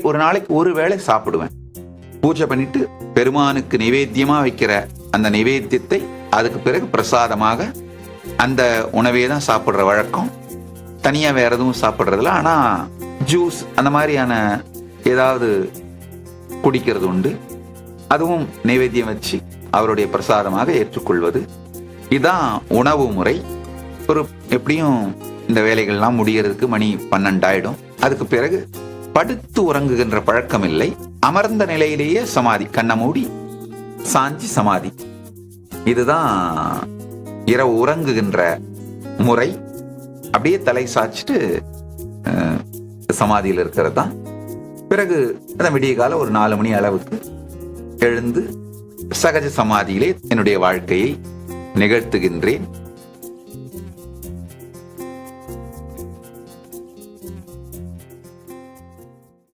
ஒரு நாளைக்கு ஒரு வேளை சாப்பிடுவேன். பூஜை பண்ணிட்டு பெருமானுக்கு நிவேத்தியமா வைக்கிற அந்த நிவேத்தியத்தை அதுக்கு பிறகு பிரசாதமாக அந்த உணவே தான் சாப்பிட்ற வழக்கம். தனியா வேற எதுவும் சாப்பிட்றதில்ல. ஆனா ஜூஸ் அந்த மாதிரியான ஏதாவது குடிக்கிறது உண்டு. அதுவும் நைவேத்தியம் வச்சு அவருடைய பிரசாதமாக ஏற்றுக்கொள்வது. இதுதான் உணவு முறை. ஒரு எப்படியும் இந்த வேலைகள்லாம் முடியறதுக்கு மணி 12 ஆயிடும். அதுக்கு பிறகு படுத்து உறங்குகின்ற பழக்கம் இல்லை. அமர்ந்த நிலையிலேயே சமாதி, கண்ணை மூடி சாஞ்சி சமாதி. இதுதான் இரவு உறங்குகின்ற முறை. அப்படியே தலை சாய்ச்சிட்டு சமாதியில் இருக்கிறது தான். பிறகு அந்த விடிய கால ஒரு 4 மணி அளவுக்கு எழுந்து சகஜ சமாதியிலே என்னுடைய வாழ்க்கையை நிகழ்த்துகின்றேன்.